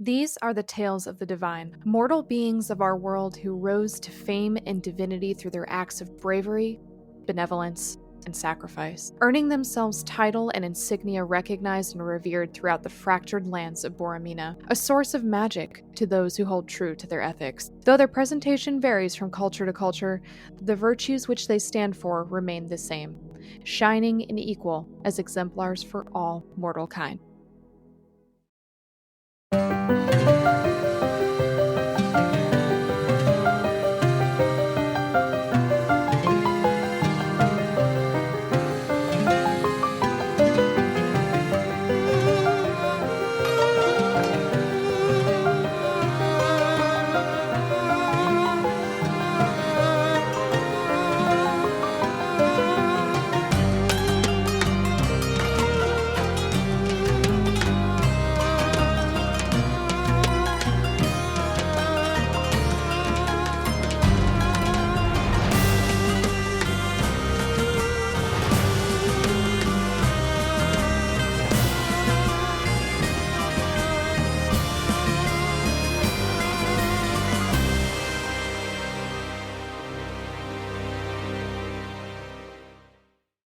These are the tales of the divine, mortal beings of our world who rose to fame and divinity through their acts of bravery, benevolence, and sacrifice, earning themselves title and insignia recognized and revered throughout the fractured lands of Boraemina, a source of magic to those who hold true to their ethics. Though their presentation varies from culture to culture, the virtues which they stand for remain the same, shining and equal as exemplars for all mortal kind.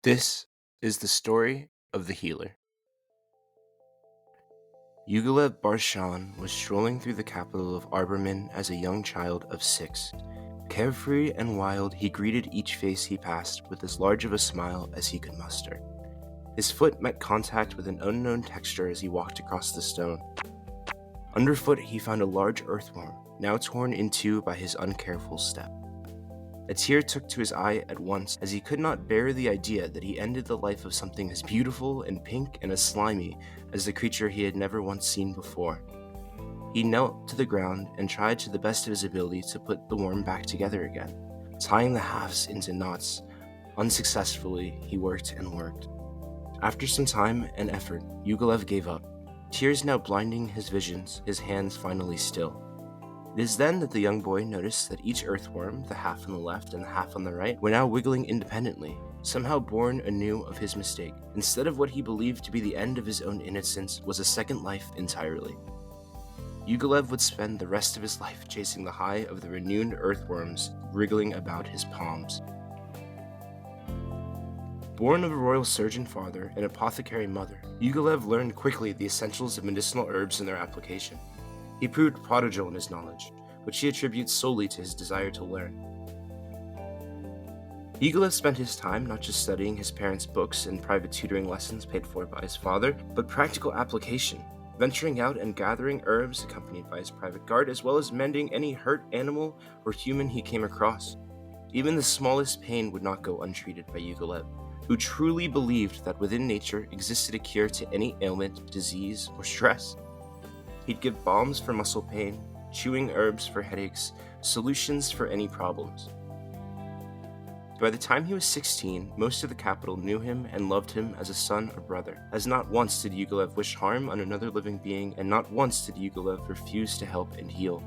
This is the story of the healer. Yugolev Barshan was strolling through the capital of Arbormin as a young child of 6. Carefree and wild, he greeted each face he passed with as large of a smile as he could muster. His foot met contact with an unknown texture as he walked across the stone. Underfoot he found a large earthworm, now torn in two by his uncareful step. A tear took to his eye at once, as he could not bear the idea that he ended the life of something as beautiful and pink and as slimy as the creature he had never once seen before. He knelt to the ground and tried to the best of his ability to put the worm back together again, tying the halves into knots. Unsuccessfully, he worked and worked. After some time and effort, Yugolev gave up, tears now blinding his visions, his hands finally still. It is then that the young boy noticed that each earthworm, the half on the left and the half on the right, were now wiggling independently, somehow born anew of his mistake. Instead of what he believed to be the end of his own innocence was a second life entirely. Yugolev would spend the rest of his life chasing the high of the renewed earthworms wriggling about his palms. Born of a royal surgeon father and apothecary mother, Yugolev learned quickly the essentials of medicinal herbs and their application. He proved prodigal in his knowledge, which he attributes solely to his desire to learn. Yugolev spent his time not just studying his parents' books and private tutoring lessons paid for by his father, but practical application, venturing out and gathering herbs accompanied by his private guard, as well as mending any hurt animal or human he came across. Even the smallest pain would not go untreated by Yugolev, who truly believed that within nature existed a cure to any ailment, disease, or stress. He'd give balms for muscle pain, chewing herbs for headaches, solutions for any problems. By the time he was 16, most of the capital knew him and loved him as a son or brother, as not once did Yugolev wish harm on another living being, and not once did Yugolev refuse to help and heal.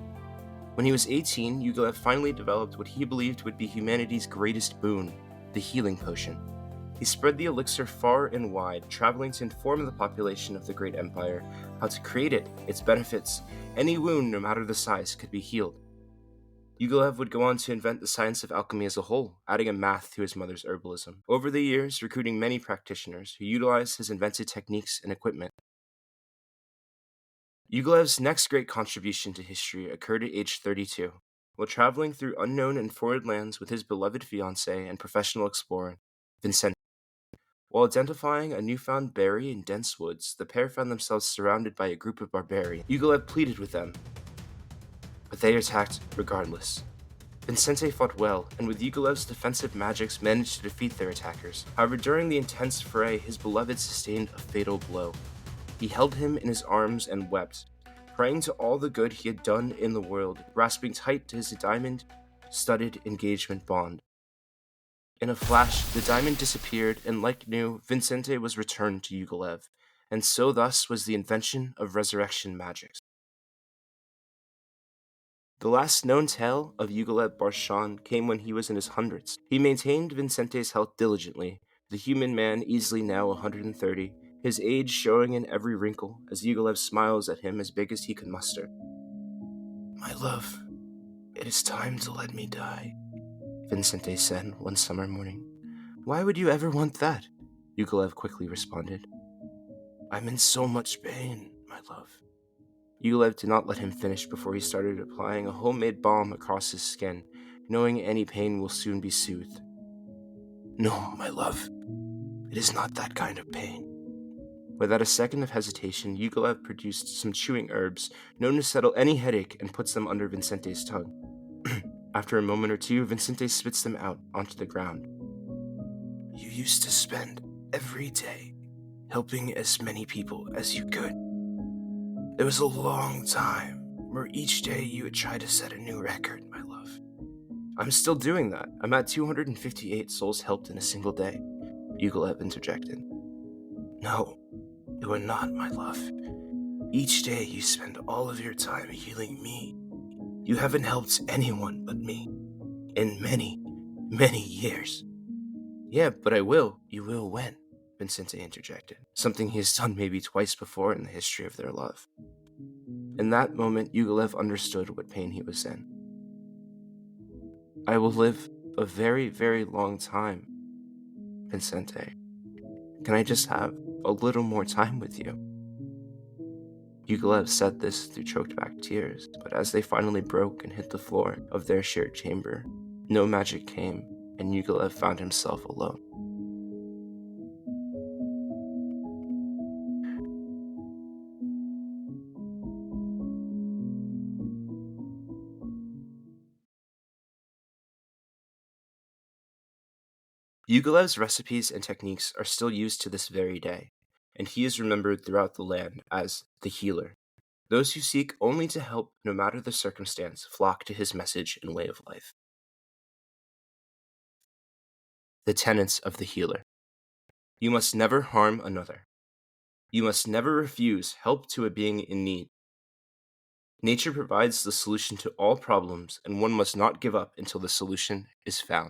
When he was 18, Yugolev finally developed what he believed would be humanity's greatest boon, the healing potion. He spread the elixir far and wide, traveling to inform the population of the great empire how to create it, its benefits. Any wound, no matter the size, could be healed. Yugolev would go on to invent the science of alchemy as a whole, adding a math to his mother's herbalism. Over the years, recruiting many practitioners who utilized his invented techniques and equipment. Yugolev's next great contribution to history occurred at age 32, while traveling through unknown and foreign lands with his beloved fiancée and professional explorer, Vincent. While identifying a newfound berry in dense woods, the pair found themselves surrounded by a group of barbarians. Yugolev pleaded with them, but they attacked regardless. Vincente fought well, and with Yugolev's defensive magics managed to defeat their attackers. However, during the intense fray, his beloved sustained a fatal blow. He held him in his arms and wept, praying to all the good he had done in the world, grasping tight to his diamond-studded engagement bond. In a flash, the diamond disappeared, and like new, Vincente was returned to Yugolev, and so thus was the invention of resurrection magics. The last known tale of Yugolev Barshan came when he was in his hundreds. He maintained Vincente's health diligently, the human man easily now 130, his age showing in every wrinkle as Yugolev smiles at him as big as he could muster. "My love, it is time to let me die," Vincente said one summer morning. "Why would you ever want that?" Yugolev quickly responded. "I'm in so much pain, my love." Yugolev did not let him finish before he started applying a homemade balm across his skin, knowing any pain will soon be soothed. "No, my love, it is not that kind of pain." Without a second of hesitation, Yugolev produced some chewing herbs known to settle any headache and puts them under Vincente's tongue. After a moment or two, Vincente spits them out onto the ground. "You used to spend every day helping as many people as you could. There was a long time where each day you would try to set a new record, my love." "I'm still doing that. I'm at 258 souls helped in a single day," Yugolev interjected. "No, you are not, my love. Each day you spend all of your time healing me. You haven't helped anyone but me in many, many years." "Yeah, but I will." "You will when?" Vincente interjected, something he has done maybe twice before in the history of their love. In that moment, Yugolev understood what pain he was in. "I will live a very, very long time, Vincente. Can I just have a little more time with you?" Yugolev said this through choked back tears, but as they finally broke and hit the floor of their shared chamber, no magic came, and Yugolev found himself alone. Yugolev's recipes and techniques are still used to this very day, and he is remembered throughout the land as the healer. Those who seek only to help, no matter the circumstance, flock to his message and way of life. The tenets of the healer. You must never harm another. You must never refuse help to a being in need. Nature provides the solution to all problems, and one must not give up until the solution is found.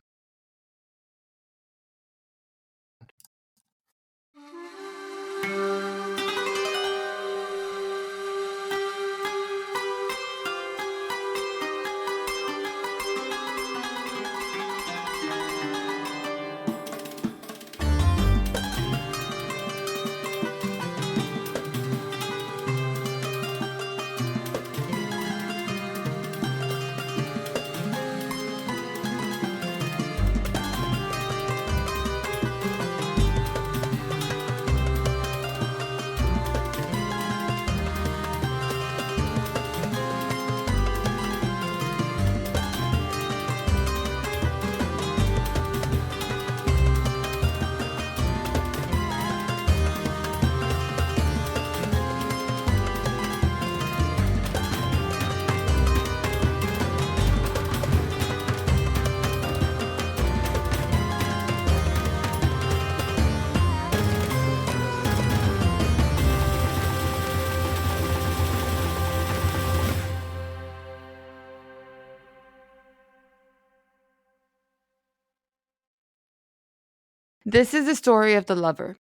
This is the story of the lover.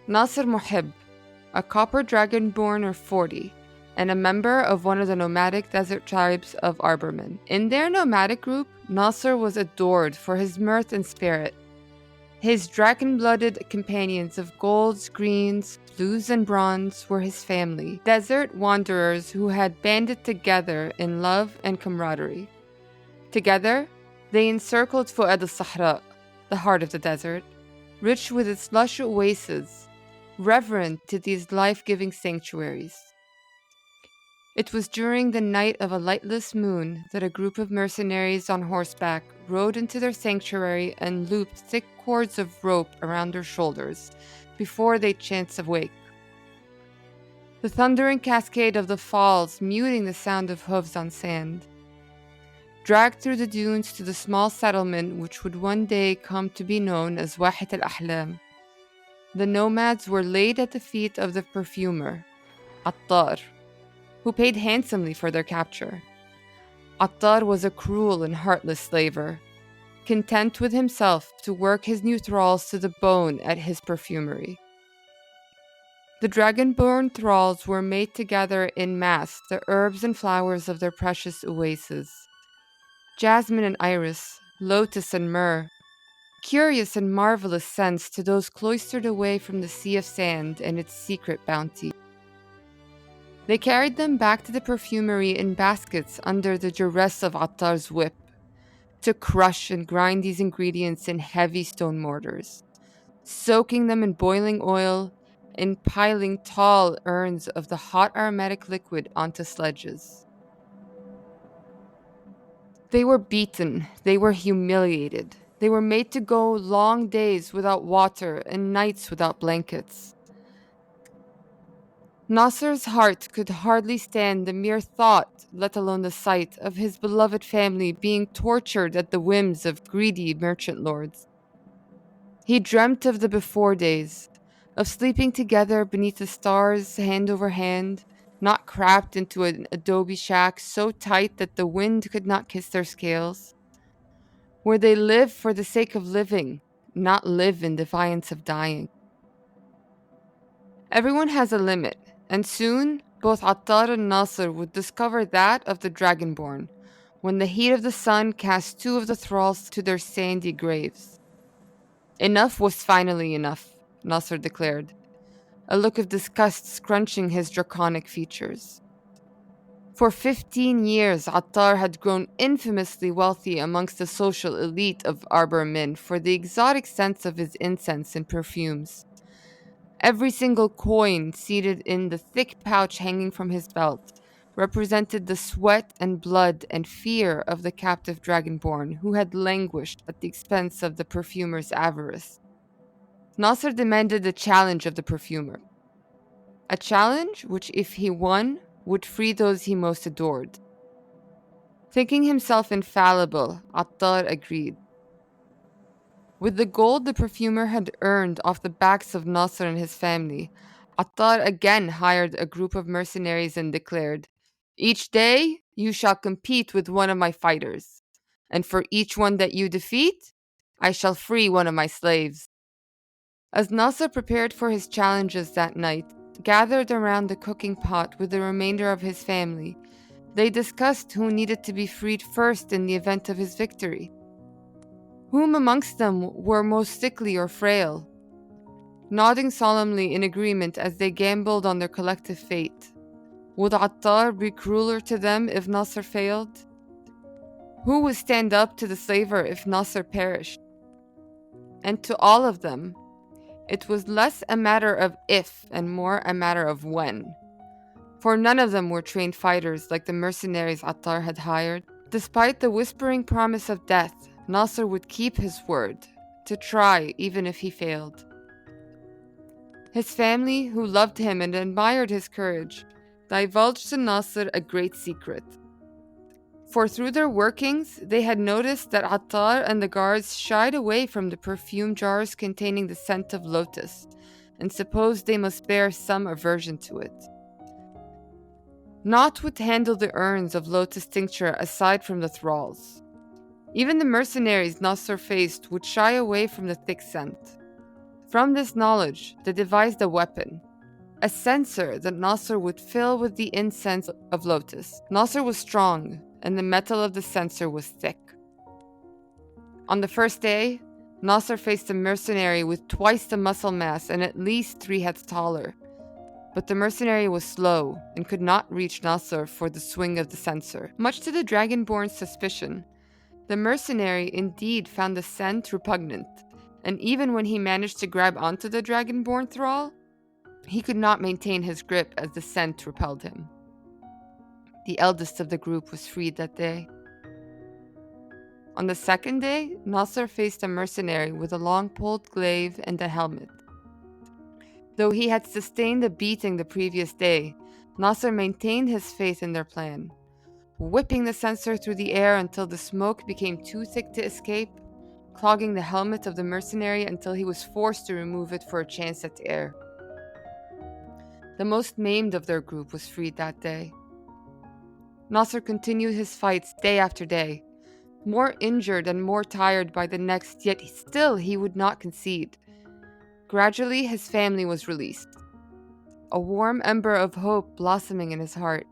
Nasser Muhib, a copper dragonborn of 40, and a member of one of the nomadic desert tribes of Arbormen. In their nomadic group, Nasser was adored for his mirth and spirit. His dragon-blooded companions of golds, greens, blues, and bronze were his family, desert wanderers who had banded together in love and camaraderie. Together, they encircled Fuad al-Sahra, the heart of the desert, rich with its lush oases, reverent to these life-giving sanctuaries. It was during the night of a lightless moon that a group of mercenaries on horseback rode into their sanctuary and looped thick cords of rope around their shoulders before they chanced awake. The thundering cascade of the falls muting the sound of hooves on sand. Dragged through the dunes to the small settlement which would one day come to be known as Wahid al-Ahlam. The nomads were laid at the feet of the perfumer, Attar, who paid handsomely for their capture. Attar was a cruel and heartless slaver, content with himself to work his new thralls to the bone at his perfumery. The dragonborn thralls were made to gather en masse the herbs and flowers of their precious oases. Jasmine and iris, lotus and myrrh, curious and marvelous scents to those cloistered away from the sea of sand and its secret bounty. They carried them back to the perfumery in baskets under the duress of Attar's whip, to crush and grind these ingredients in heavy stone mortars, soaking them in boiling oil and piling tall urns of the hot aromatic liquid onto sledges. They were beaten, they were humiliated, they were made to go long days without water and nights without blankets. Nasser's heart could hardly stand the mere thought, let alone the sight, of his beloved family being tortured at the whims of greedy merchant lords. He dreamt of the before days, of sleeping together beneath the stars, hand over hand, not cramped into an adobe shack so tight that the wind could not kiss their scales, where they live for the sake of living, not live in defiance of dying. Everyone has a limit, and soon both Attar and Nasser would discover that of the Dragonborn, when the heat of the sun cast two of the thralls to their sandy graves. Enough was finally enough, Nasser declared, a look of disgust scrunching his draconic features. For 15 years, Attar had grown infamously wealthy amongst the social elite of Arbormin for the exotic scents of his incense and perfumes. Every single coin seated in the thick pouch hanging from his belt represented the sweat and blood and fear of the captive dragonborn who had languished at the expense of the perfumer's avarice. Nasser demanded a challenge of the perfumer. A challenge which, if he won, would free those he most adored. Thinking himself infallible, Attar agreed. With the gold the perfumer had earned off the backs of Nasser and his family, Attar again hired a group of mercenaries and declared, "Each day you shall compete with one of my fighters, and for each one that you defeat, I shall free one of my slaves." As Nasser prepared for his challenges that night, gathered around the cooking pot with the remainder of his family, they discussed who needed to be freed first in the event of his victory. Whom amongst them were most sickly or frail? Nodding solemnly in agreement as they gambled on their collective fate, would Attar be crueler to them if Nasser failed? Who would stand up to the slaver if Nasser perished? And to all of them, it was less a matter of if and more a matter of when. For none of them were trained fighters like the mercenaries Attar had hired. Despite the whispering promise of death, Nasser would keep his word, to try even if he failed. His family, who loved him and admired his courage, divulged to Nasser a great secret. For through their workings, they had noticed that Attar and the guards shied away from the perfume jars containing the scent of lotus, and supposed they must bear some aversion to it. Naught would handle the urns of lotus tincture aside from the thralls. Even the mercenaries Nasser faced would shy away from the thick scent. From this knowledge, they devised a weapon, a censer that Nasser would fill with the incense of lotus. Nasser was strong, and the metal of the censer was thick. On the first day, Nasser faced a mercenary with twice the muscle mass and at least 3 heads taller. But the mercenary was slow and could not reach Nasser for the swing of the censer. Much to the Dragonborn's suspicion, the mercenary indeed found the scent repugnant, and even when he managed to grab onto the Dragonborn thrall, he could not maintain his grip as the scent repelled him. The eldest of the group was freed that day. On the second day, Nasser faced a mercenary with a long-poled glaive and a helmet. Though he had sustained a beating the previous day, Nasser maintained his faith in their plan. Whipping the censer through the air until the smoke became too thick to escape, clogging the helmet of the mercenary until he was forced to remove it for a chance at air. The most maimed of their group was freed that day. Nasser continued his fights day after day, more injured and more tired by the next, yet still he would not concede. Gradually, his family was released. a warm ember of hope blossoming in his heart.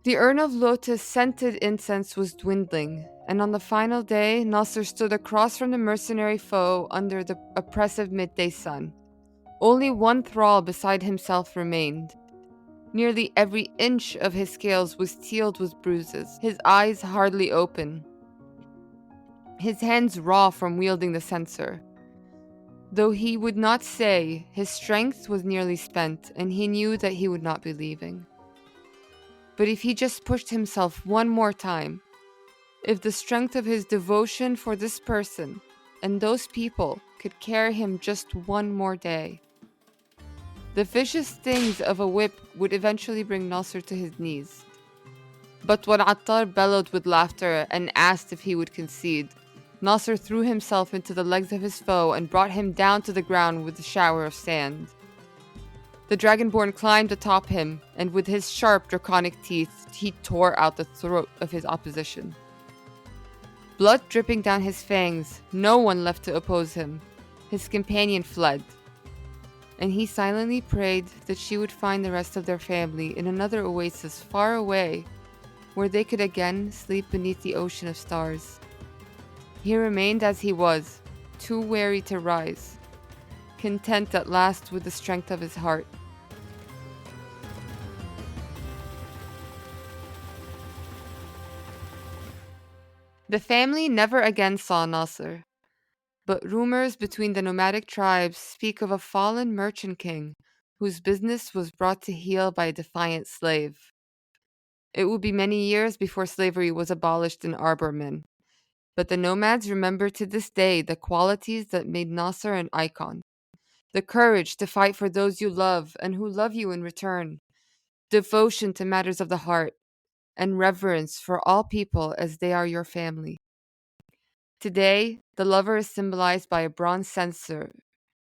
The urn of lotus-scented incense was dwindling, and on the final day, Nasser stood across from the mercenary foe under the oppressive midday sun. Only one thrall beside himself remained. Nearly every inch of his scales was sealed with bruises, his eyes hardly open, his hands raw from wielding the censer. Though he would not say, his strength was nearly spent, and he knew that he would not be leaving. But if he just pushed himself one more time, if the strength of his devotion for this person and those people could carry him just one more day, the vicious stings of a whip would eventually bring Nasser to his knees. But when Attar bellowed with laughter and asked if he would concede, Nasser threw himself into the legs of his foe and brought him down to the ground with a shower of sand. The Dragonborn climbed atop him, and with his sharp draconic teeth, he tore out the throat of his opposition. Blood dripping down his fangs, no one left to oppose him. His companion fled, and he silently prayed that she would find the rest of their family in another oasis far away, where they could again sleep beneath the ocean of stars. He remained as he was, too weary to rise, content at last with the strength of his heart. The family never again saw Nasser, but rumors between the nomadic tribes speak of a fallen merchant king whose business was brought to heel by a defiant slave. It would be many years before slavery was abolished in Arbormin, but the nomads remember to this day the qualities that made Nasser an icon. The courage to fight for those you love and who love you in return, devotion to matters of the heart, and reverence for all people as they are your family. Today, the lover is symbolized by a bronze censer,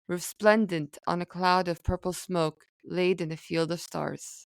resplendent on a cloud of purple smoke laid in a field of stars.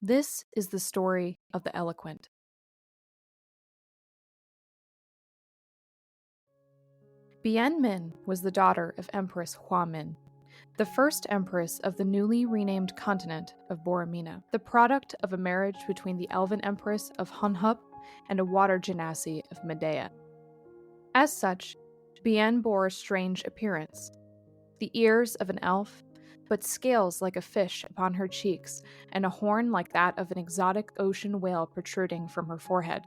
This is the story of the eloquent. Bien Min was the daughter of Empress Hua Min, the first empress of the newly renamed continent of Boraemina, the product of a marriage between the elven empress of Hunhup and a water genasi of Medea. As such, Bien bore a strange appearance: the ears of an elf, but scales like a fish upon her cheeks, and a horn like that of an exotic ocean whale protruding from her forehead.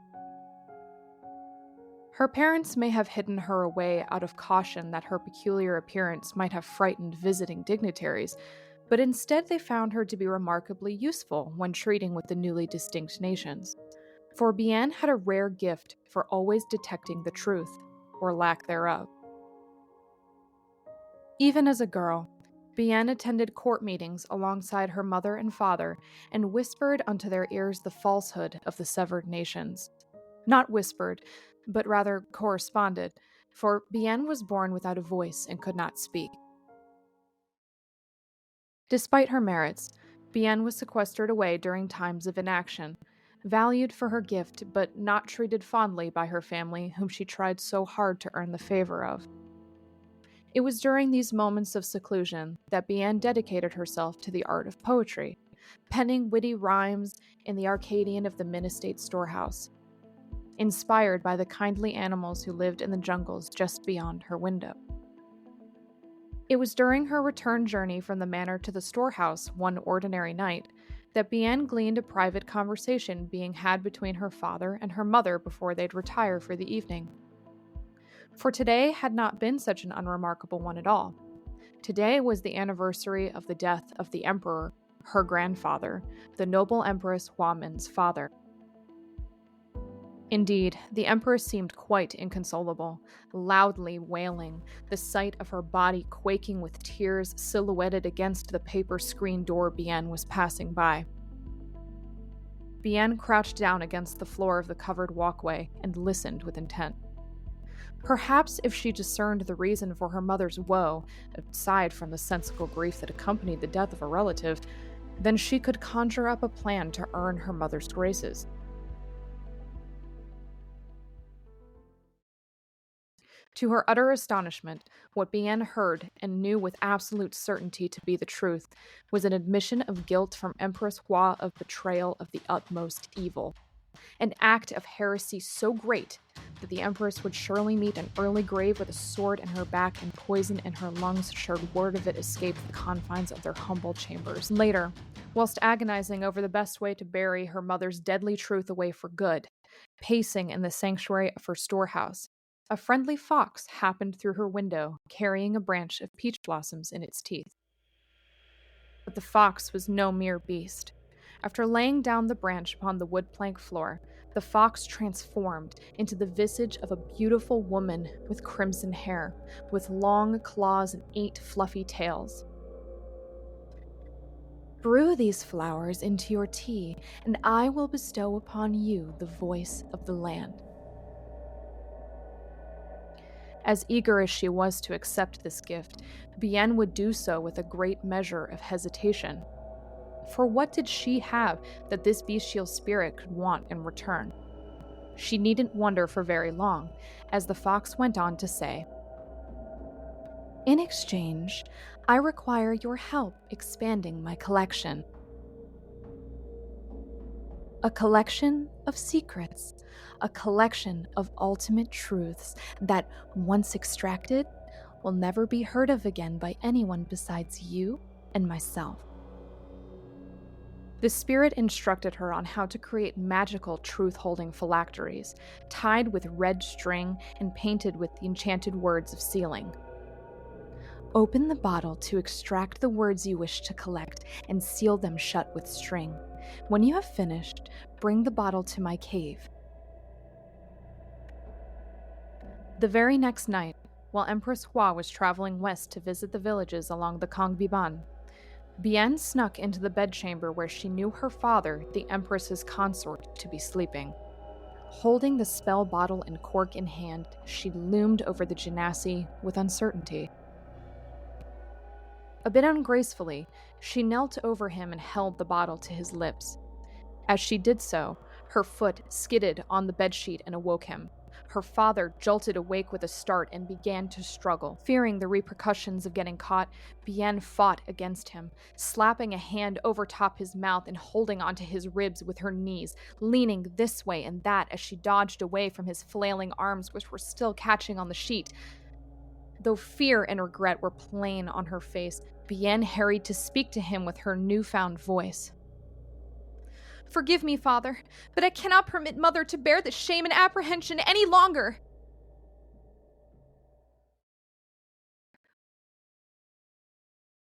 Her parents may have hidden her away out of caution that her peculiar appearance might have frightened visiting dignitaries, but instead they found her to be remarkably useful when treating with the newly distinct nations. For Bien had a rare gift for always detecting the truth, or lack thereof. Even as a girl, Bien attended court meetings alongside her mother and father and whispered unto their ears the falsehood of the severed nations. Not whispered, but rather corresponded, for Bien was born without a voice and could not speak. Despite her merits, Bien was sequestered away during times of inaction, valued for her gift but not treated fondly by her family, whom she tried so hard to earn the favor of. It was during these moments of seclusion that Bien dedicated herself to the art of poetry, penning witty rhymes in the Arcadian of the Min Estate storehouse, inspired by the kindly animals who lived in the jungles just beyond her window. It was during her return journey from the manor to the storehouse one ordinary night that Bienne gleaned a private conversation being had between her father and her mother before they'd retire for the evening. For today had not been such an unremarkable one at all. Today was the anniversary of the death of the emperor, her grandfather, the noble Empress Huamin's father. Indeed, the Empress seemed quite inconsolable, loudly wailing, the sight of her body quaking with tears silhouetted against the paper screen door Bienne was passing by. Bienne crouched down against the floor of the covered walkway and listened with intent. Perhaps if she discerned the reason for her mother's woe, aside from the sensible grief that accompanied the death of a relative, then she could conjure up a plan to earn her mother's graces. To her utter astonishment, what Bienne heard and knew with absolute certainty to be the truth was an admission of guilt from Empress Hua of betrayal of the utmost evil. An act of heresy so great that the Empress would surely meet an early grave with a sword in her back and poison in her lungs should word of it escape the confines of their humble chambers. Later, whilst agonizing over the best way to bury her mother's deadly truth away for good, pacing in the sanctuary of her storehouse, a friendly fox happened through her window, carrying a branch of peach blossoms in its teeth. But the fox was no mere beast. After laying down the branch upon the wood plank floor, the fox transformed into the visage of a beautiful woman with crimson hair, with long claws and 8 fluffy tails. "Brew these flowers into your tea, and I will bestow upon you the voice of the land." As eager as she was to accept this gift, Bienne would do so with a great measure of hesitation. For what did she have that this bestial spirit could want in return? She needn't wonder for very long, as the fox went on to say, "In exchange, I require your help expanding my collection. A collection of secrets, a collection of ultimate truths that, once extracted, will never be heard of again by anyone besides you and myself." The spirit instructed her on how to create magical truth-holding phylacteries, tied with red string and painted with the enchanted words of sealing. "Open the bottle to extract the words you wish to collect and seal them shut with string. When you have finished, bring the bottle to my cave." The very next night, while Empress Hua was traveling west to visit the villages along the Kangbiban, Bienne snuck into the bedchamber where she knew her father, the Empress's consort, to be sleeping. Holding the spell bottle and cork in hand, she loomed over the genasi with uncertainty. A bit ungracefully, she knelt over him and held the bottle to his lips. As she did so, her foot skidded on the bedsheet and awoke him. Her father jolted awake with a start and began to struggle. Fearing the repercussions of getting caught, Bienne fought against him, slapping a hand over top his mouth and holding onto his ribs with her knees, leaning this way and that as she dodged away from his flailing arms which were still catching on the sheet. Though fear and regret were plain on her face, Bienne hurried to speak to him with her newfound voice. "Forgive me, father, but I cannot permit mother to bear this shame and apprehension any longer."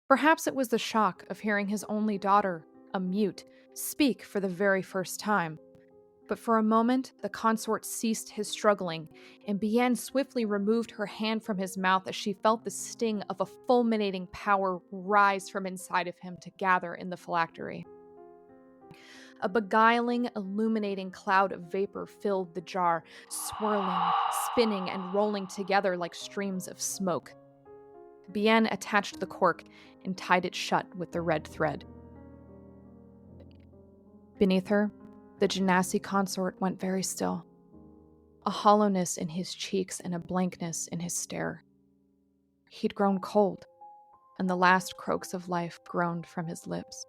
Perhaps it was the shock of hearing his only daughter, a mute, speak for the very first time. But for a moment, the consort ceased his struggling, and Bienne swiftly removed her hand from his mouth as she felt the sting of a fulminating power rise from inside of him to gather in the phylactery. A beguiling, illuminating cloud of vapor filled the jar, swirling, spinning, and rolling together like streams of smoke. Bienne attached the cork and tied it shut with the red thread. Beneath her, the genasi consort went very still, a hollowness in his cheeks and a blankness in his stare. He'd grown cold, and the last croaks of life groaned from his lips.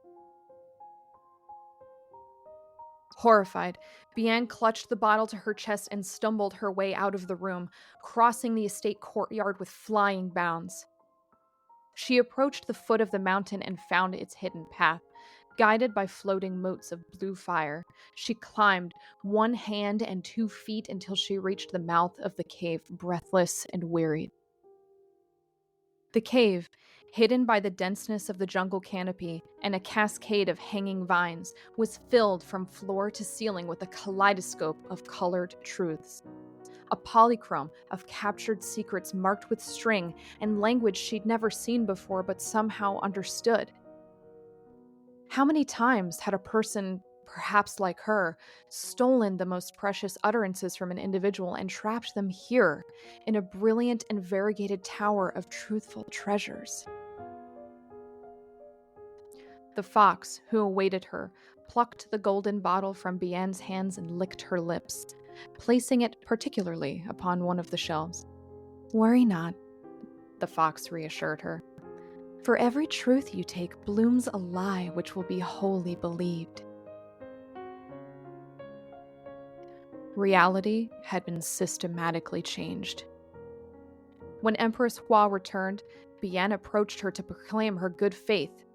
Horrified, Bienne clutched the bottle to her chest and stumbled her way out of the room, crossing the estate courtyard with flying bounds. She approached the foot of the mountain and found its hidden path, Guided by floating motes of blue fire, she climbed 1 hand and 2 feet until she reached the mouth of the cave, breathless and wearied. The cave, hidden by the denseness of the jungle canopy and a cascade of hanging vines, was filled from floor to ceiling with a kaleidoscope of colored truths. A polychrome of captured secrets marked with string and language she'd never seen before but somehow understood. How many times had a person, perhaps like her, stolen the most precious utterances from an individual and trapped them here, in a brilliant and variegated tower of truthful treasures? The fox, who awaited her, plucked the golden bottle from Bienne's hands and licked her lips, placing it particularly upon one of the shelves. "Worry not," the fox reassured her. "For every truth you take blooms a lie which will be wholly believed." Reality had been systematically changed. When Empress Hua returned, Bian approached her to proclaim her good faith,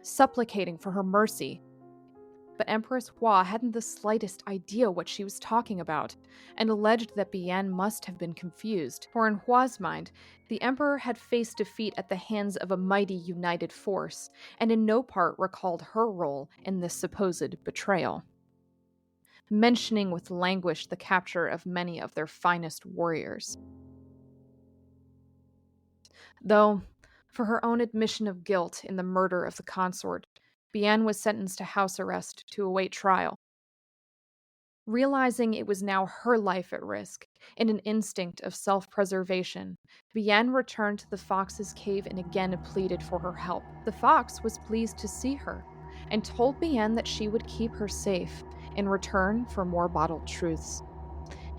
supplicating for her mercy. But Empress Hua hadn't the slightest idea what she was talking about, and alleged that Bian must have been confused, for in Hua's mind, the emperor had faced defeat at the hands of a mighty united force, and in no part recalled her role in this supposed betrayal. Mentioning with languish the capture of many of their finest warriors. Though, for her own admission of guilt in the murder of the consort, Bian was sentenced to house arrest to await trial. Realizing it was now her life at risk, in an instinct of self-preservation, Bian returned to the fox's cave and again pleaded for her help. The fox was pleased to see her, and told Bian that she would keep her safe, in return for more bottled truths.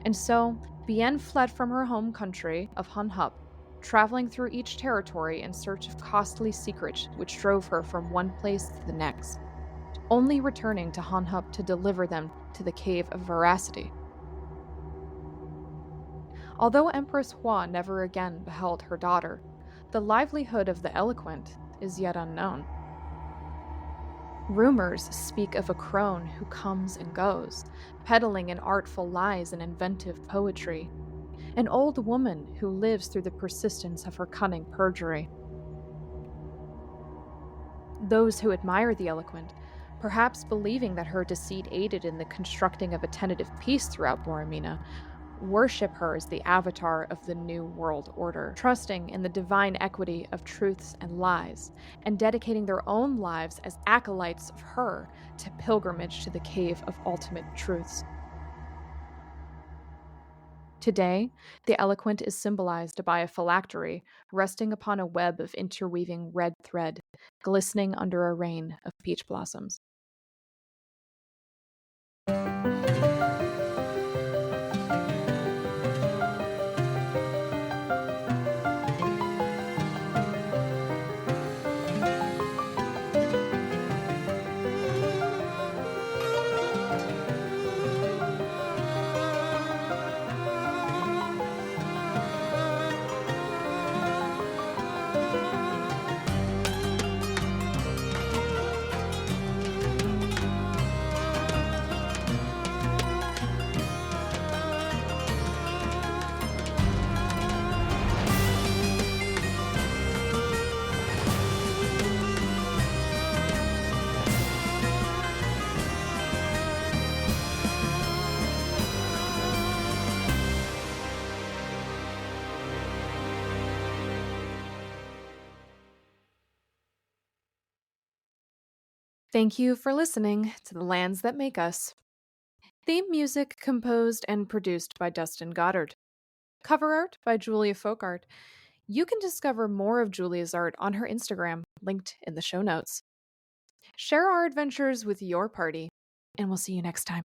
And so, Bian fled from her home country of Hunhup, traveling through each territory in search of costly secrets which drove her from one place to the next, only returning to Hunhup to deliver them to the Cave of Veracity. Although Empress Hua never again beheld her daughter, the livelihood of the eloquent is yet unknown. Rumors speak of a crone who comes and goes, peddling in artful lies and inventive poetry, an old woman who lives through the persistence of her cunning perjury. Those who admire the eloquent, perhaps believing that her deceit aided in the constructing of a tentative peace throughout Boraemina, worship her as the avatar of the New World Order, trusting in the divine equity of truths and lies, and dedicating their own lives as acolytes of her to pilgrimage to the Cave of Ultimate Truths. Today, the eloquent is symbolized by a phylactery resting upon a web of interweaving red thread, glistening under a rain of peach blossoms. Thank you for listening to The Lands That Make Us. Theme music composed and produced by Dustin Goddard. Cover art by Julia Folkart. You can discover more of Julia's art on her Instagram, linked in the show notes. Share our adventures with your party, and we'll see you next time.